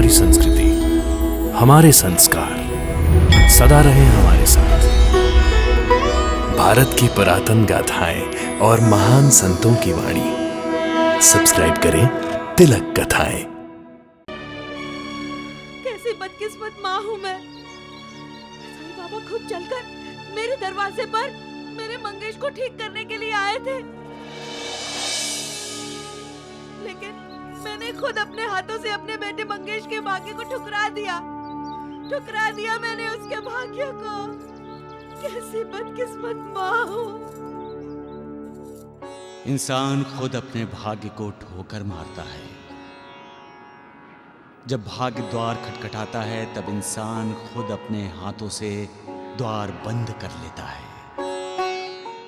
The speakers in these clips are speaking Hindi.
हमारी संस्कृति, हमारे संस्कार सदा रहे हमारे साथ। भारत की पुरातन गाथाएं और महान संतों की वाणी। सब्सक्राइब करें तिलक कथाएं। कैसी बदकिस्मत माँ हूँ मैं। साईं बाबा खुद चलकर मेरे दरवाजे पर मेरे मंगेश को ठीक करने के लिए आए थे, लेकिन मैंने खुद अपने हाथों से अपने बेटे मंगेश के भाग्य को ठुकरा दिया मैंने उसके भाग्य को। कैसी बदकिस्मत माँ हूँ। इंसान खुद अपने भाग्य को ठोकर मारता है। जब भाग्य द्वार खटखटाता है तब इंसान खुद अपने हाथों से द्वार बंद कर लेता है,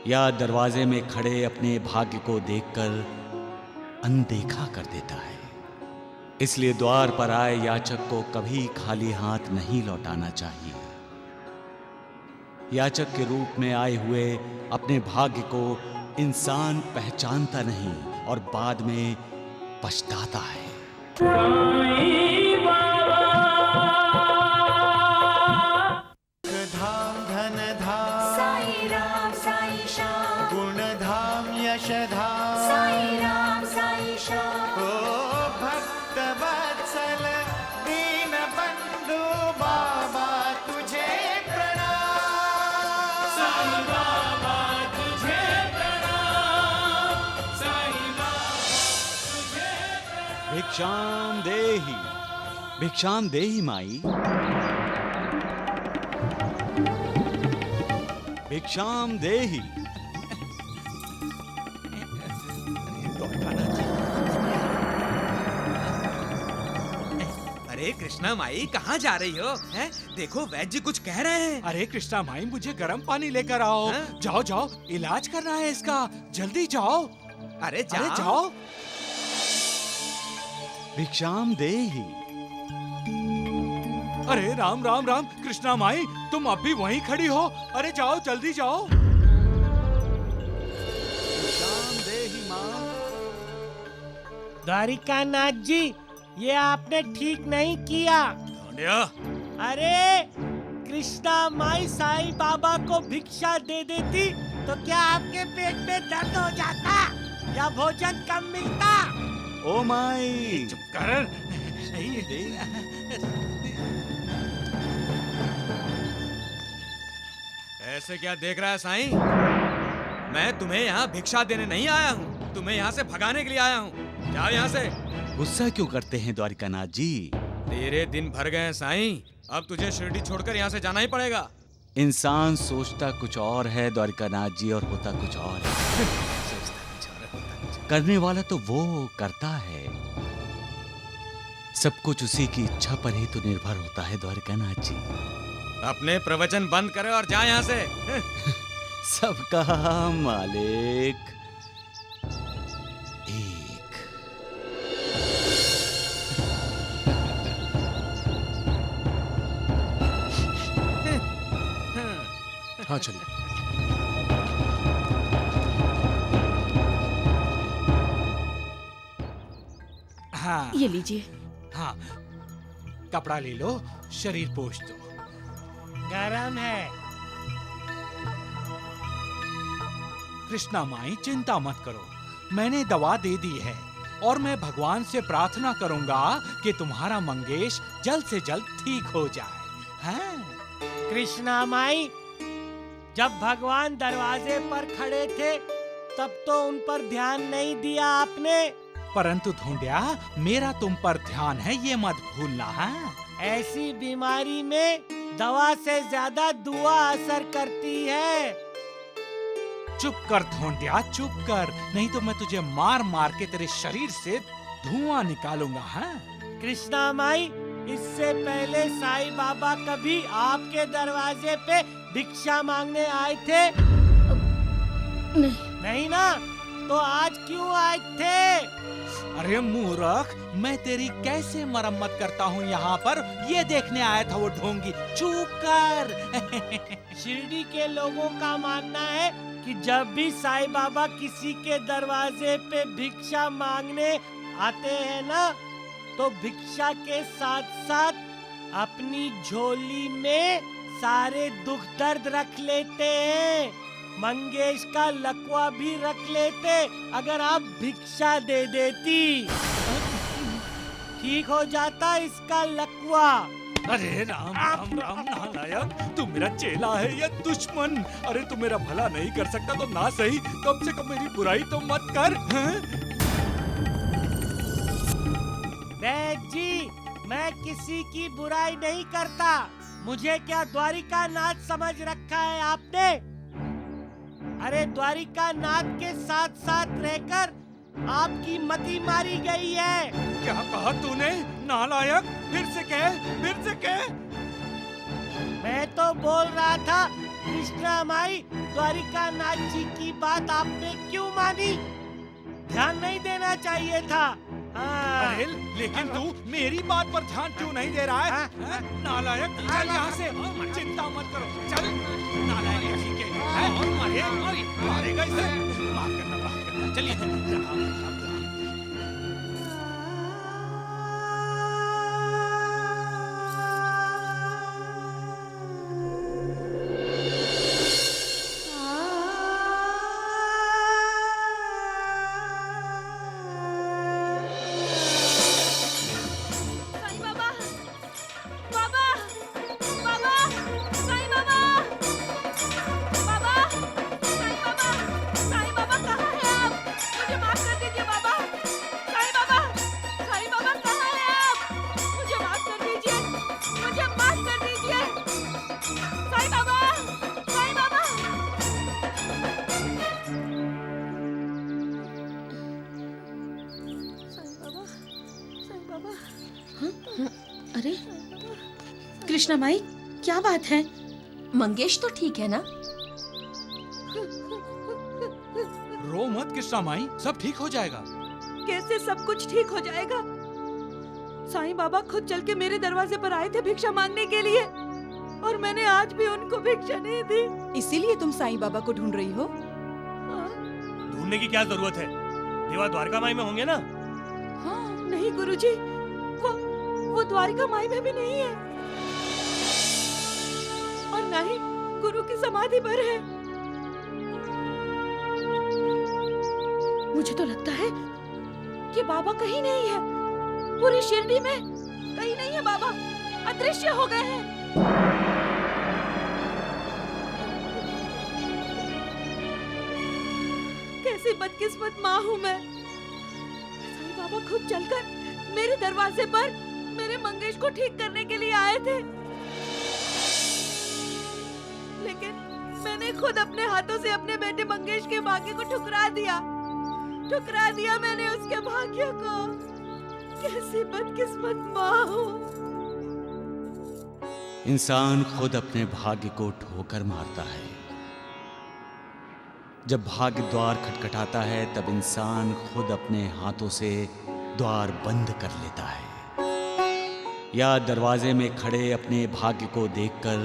या दरवाजे में खड़े अपने भाग्य को देखकर अनदेखा कर देता है। इसलिए द्वार पर आए याचक को कभी खाली हाथ नहीं लौटाना चाहिए। याचक के रूप में आए हुए अपने भाग्य को इंसान पहचानता नहीं और बाद में पछताता है। धाम धन धाम साई राम साई श्याम, गुण धाम यश धाम साई राम साई श्याम। ओ भक्त वत्सल दीन बंधु बाबा तुझे प्रणाम। साई बाबा तुझे प्रणाम। साई बाबा तुझे प्रणाम। भिक्षाम देहि माई। भिक्षाम देहि। अरे कृष्णा माई कहाँ जा रही हो? हैं? देखो वैद्य जी कुछ कह रहे हैं। अरे कृष्णा माई मुझे गर्म पानी लेकर आओ। हाँ? जाओ जाओ, इलाज करना है इसका, जल्दी जाओ। अरे अरे जाओ। भिक्षाम देहि। अरे राम राम राम, कृष्णा माई तुम अब भी वहीं खड़ी हो? अरे जाओ जल्दी जाओ। भिक्षाम देहि मां। द्वारिकानाथ जी, ये आपने ठीक नहीं किया। अरे कृष्णा माई साईं बाबा को भिक्षा दे देती तो क्या आपके पेट में दर्द हो जाता या भोजन कम मिलता? ओ माई चुप कर। ऐसे क्या देख रहा है साईं? मैं तुम्हें यहाँ भिक्षा देने नहीं आया हूँ, तुम्हें यहाँ से भगाने के लिए आया हूँ। जाओ यहाँ से। गुस्सा क्यों करते हैं द्वारिकानाथ जी? तेरे दिन भर गए हैं साईं, अब तुझे शिरडी छोड़कर यहाँ से जाना ही पड़ेगा। इंसान सोचता कुछ और है द्वारिकानाथ जी और होता कुछ और है। करने वाला तो वो करता है, सब कुछ उसी की इच्छा पर ही तो निर्भर होता है द्वारिकानाथ जी। अपने प्रवचन बंद करो और जा यहाँ से। सबका मालिक एक। हाँ चलिए। हाँ ये लीजिए। हाँ, कपड़ा ले लो, शरीर पोंछ दो। गरम है। कृष्णा माई चिंता मत करो, मैंने दवा दे दी है और मैं भगवान से प्रार्थना करूंगा कि तुम्हारा मंगेश जल्द से जल्द ठीक हो जाए। हैं? कृष्णा माई, जब भगवान दरवाजे पर खड़े थे तब तो उन पर ध्यान नहीं दिया आपने। परंतु ढूंढिया, मेरा तुम पर ध्यान है, ये मत भूलना है। ऐसी बीमारी में दवा से ज्यादा दुआ असर करती है। चुप कर ढूंढिया, चुप कर, नहीं तो मैं तुझे मार मार के तेरे शरीर से धुआं निकालूंगा। हैं? कृष्णा माई, इससे पहले साईं बाबा कभी आपके दरवाजे पे भिक्षा मांगने आए थे? नहीं ना? तो आज क्यों आए थे? अरे मूर्ख, मैं तेरी कैसे मरम्मत करता हूँ यहाँ पर, ये देखने आया था वो ढोंगी। चुप कर। शिरडी के लोगों का मानना है कि जब भी साईं बाबा किसी के दरवाजे पे भिक्षा मांगने आते हैं ना, तो भिक्षा के साथ साथ अपनी झोली में सारे दुख दर्द रख लेते हैं। मंगेश का लकवा भी रख लेते अगर आप भिक्षा दे देती। ठीक हो जाता इसका लकवा। अरे राम राम राम नालायक, तू मेरा चेला है या दुश्मन? अरे तू मेरा भला नहीं कर सकता तो ना सही, कम से कम मेरी बुराई तो मत कर। वैद्य जी, मैं किसी की बुराई नहीं करता। मुझे क्या द्वारिका नाथ समझ रखा है आपने? अरे द्वारिका नाथ के साथ साथ रहकर आपकी मति मारी गई है। क्या कहा तूने नालायक? फिर से कह। मैं तो बोल रहा था कृष्णा माई, द्वारिका नाथ जी की बात आपने क्यों मानी? ध्यान नहीं देना चाहिए था। अरे लेकिन तू मेरी बात पर ध्यान क्यों नहीं दे रहा है? नालायक, चल यहाँ से, चिंता मत करो, चल। नालायक ठीक है, और मारेगा इसे, माफ करना, चलिए। अरे कृष्णा माई, क्या बात है? मंगेश तो ठीक है ना? रो मत कृष्णा माई, सब ठीक हो जाएगा। कैसे सब कुछ ठीक हो जाएगा? साईं बाबा खुद चल के मेरे दरवाजे पर आए थे भिक्षा मांगने के लिए, और मैंने आज भी उनको भिक्षा नहीं दी। इसीलिए तुम साईं बाबा को ढूंढ रही हो? ढूंढने की क्या जरूरत है? देवा द्वारका माई में होंगे ना? हाँ, नहीं गुरुजी, वो द्वारिका माई में भी नहीं है, और न ही गुरु की समाधि पर है। मुझे तो लगता है कि बाबा कहीं नहीं है, पूरी शिरडी में कहीं नहीं है बाबा, अदृश्य हो गए हैं। कैसी बदकिस्मत माँ हूँ मैं। साईं बाबा खुद चलकर मेरे दरवाजे पर मेरे मंगेश को ठीक करने के लिए आए थे, लेकिन मैंने खुद अपने हाथों से अपने बेटे मंगेश के भाग्य को ठुकरा दिया मैंने उसके भाग्य को। कैसी बदकिस्मत माँ हूँ। इंसान खुद अपने भाग्य को ठोकर मारता है। जब भाग्य द्वार खटखटाता है तब इंसान खुद अपने हाथों से द्वार बंद कर लेता है, या दरवाजे में खड़े अपने भाग्य को देखकर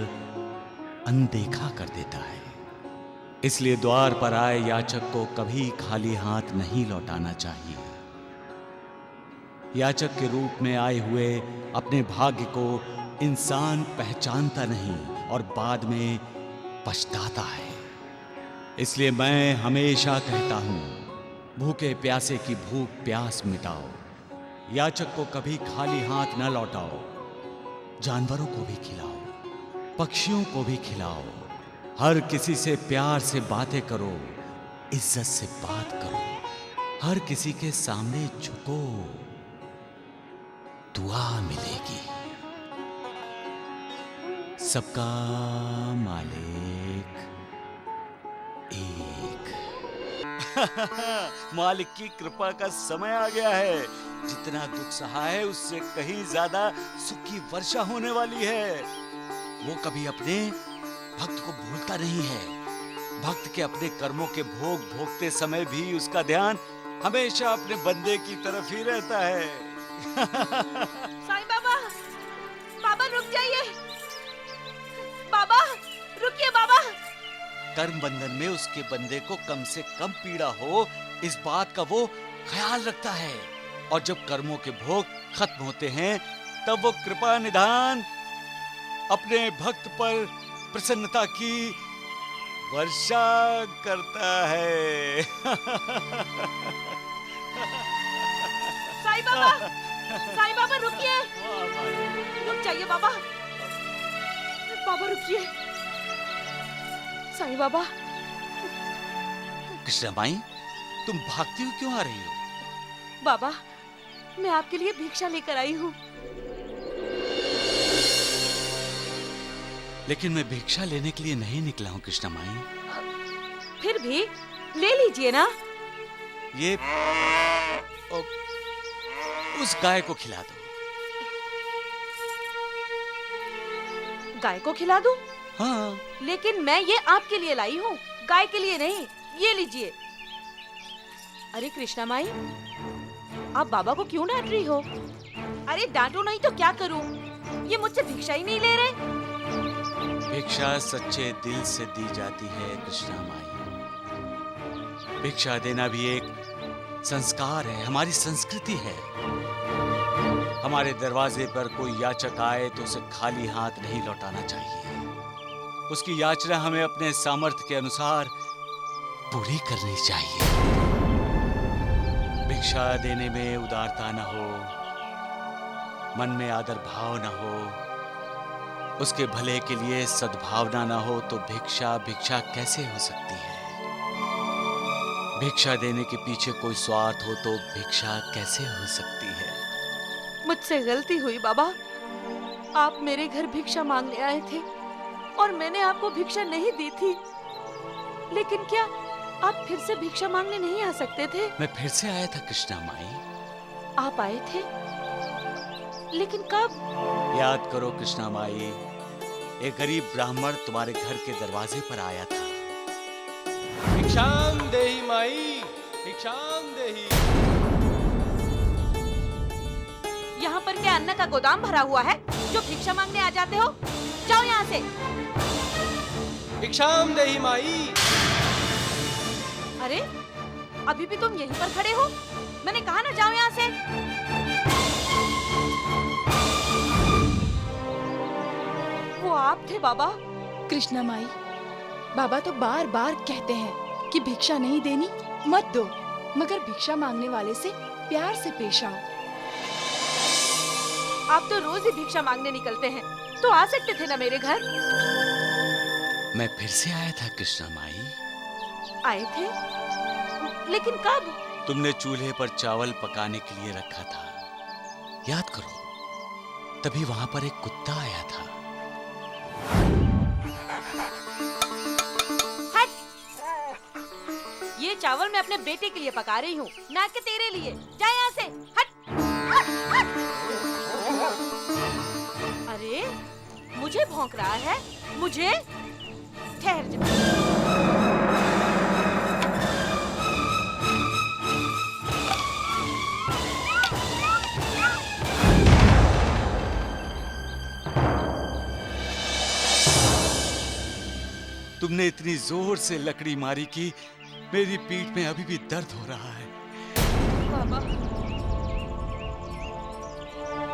अनदेखा कर देता है। इसलिए द्वार पर आए याचक को कभी खाली हाथ नहीं लौटाना चाहिए। याचक के रूप में आए हुए अपने भाग्य को इंसान पहचानता नहीं और बाद में पछताता है। इसलिए मैं हमेशा कहता हूं, भूखे प्यासे की भूख प्यास मिटाओ। याचक को कभी खाली हाथ न लौटाओ। जानवरों को भी खिलाओ, पक्षियों को भी खिलाओ। हर किसी से प्यार से बातें करो, इज्जत से बात करो। हर किसी के सामने झुको, दुआ मिलेगी। सबका मालिक एक। मालिक की कृपा का समय आ गया है। जितना दुख सहा है उससे कहीं ज्यादा सुख की वर्षा होने वाली है। वो कभी अपने भक्त को भूलता नहीं है। भक्त के अपने कर्मों के भोग भोगते समय भी उसका ध्यान हमेशा अपने बंदे की तरफ ही रहता है। साईं बाबा, बाबा रुक जाइए। बाबा रुकिए बाबा। कर्म बंधन में उसके बंदे को कम से कम पीड़ा हो, इस बात का वो ख्याल रखता है। और जब कर्मों के भोग खत्म होते हैं तब वो कृपा निधान अपने भक्त पर प्रसन्नता की वर्षा करता है। साईं बाबा रुकिए, रुक जाइए बाबा, बाबा रुकिए। साईं बाबा। कृष्णा माई, तुम भागती हुई क्यों आ रही हो? बाबा, मैं आपके लिए भिक्षा लेकर आई हूँ। लेकिन मैं भिक्षा लेने के लिए नहीं निकला हूँ कृष्णा माई। फिर भी ले लीजिए ना। ये उस गाय को खिला दो। गाय को खिला दूं? हाँ। लेकिन मैं ये आपके लिए लाई हूँ, गाय के लिए नहीं। ये लीजिए। अरे कृष्णा माई, आप बाबा को क्यों डांट रही हो? अरे डांटो नहीं तो क्या करूं? ये मुझसे भिक्षा ही नहीं ले रहे। भिक्षा सच्चे दिल से दी जाती है कृष्णा माई। भिक्षा देना भी एक संस्कार है, हमारी संस्कृति है। हमारे दरवाजे पर कोई याचक आए तो उसे खाली हाथ नहीं लौटाना चाहिए। उसकी याचना हमें अपने सामर्थ्य के अनुसार पूरी करनी चाहिए। भिक्षा देने में उदारता न हो, मन में आदर भाव न हो, उसके भले के लिए सद्भावना न हो तो भिक्षा भिक्षा कैसे हो सकती है? भिक्षा देने के पीछे कोई स्वार्थ हो तो भिक्षा कैसे हो सकती है? मुझसे गलती हुई बाबा। आप मेरे घर भिक्षा मांगने आए थे और मैंने आपको भिक्षा नहीं दी थी। लेकिन क्या आप फिर से भिक्षा मांगने नहीं आ सकते थे? मैं फिर से आया था कृष्णा माई। आप आए थे, लेकिन कब? याद करो कृष्णा माई, एक गरीब ब्राह्मण तुम्हारे घर के दरवाजे पर आया था। भिक्षाम देहि माई, भिक्षाम देहि। यहाँ पर क्या अन्न का गोदाम भरा हुआ है जो भिक्षा मांगने आ जाते हो? जाओ यहाँ से। भिक्षाम देहि माई। अरे अभी भी तुम यहीं पर खड़े हो? मैंने कहा ना जाओ यहाँ से। वो आप थे बाबा? कृष्णा माई, बाबा तो बार बार कहते हैं कि भिक्षा नहीं देनी, मत दो, मगर भिक्षा मांगने वाले से प्यार से पेश आओ। आप तो रोज ही भिक्षा मांगने निकलते हैं, तो आ सकते थे ना मेरे घर। मैं फिर से आया था कृष्णा माई। आए थे? लेकिन कब? तुमने चूल्हे पर चावल पकाने के लिए रखा था, याद करो। तभी वहां पर एक कुत्ता आया था। हट! ये चावल मैं अपने बेटे के लिए पका रही हूँ, ना कि तेरे लिए। जा यहाँ से। हट! हट! हट! अरे मुझे भौंक रहा है? मुझे? ठहर जा। तुमने इतनी जोर से लकड़ी मारी कि मेरी पीठ में अभी भी दर्द हो रहा है। बाबा,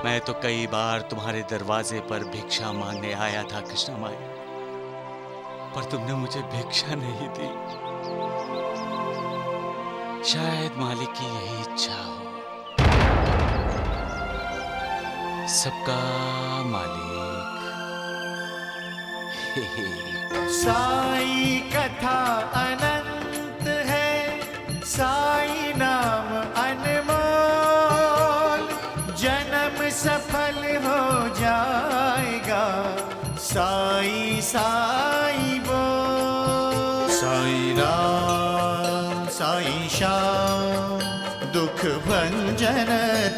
मैं तो कई बार तुम्हारे दरवाजे पर भिक्षा मांगने आया था कृष्णा माई, पर तुमने मुझे भिक्षा नहीं दी। शायद मालिक की यही इच्छा हो। सबका मालिक। साई कथा अनंत है, साई नाम अनमोल, जन्म सफल हो जाएगा, साई साई बोल। साई राम साई श्याम, दुख भंजन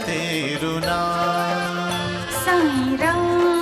तेरु नाम। साई राम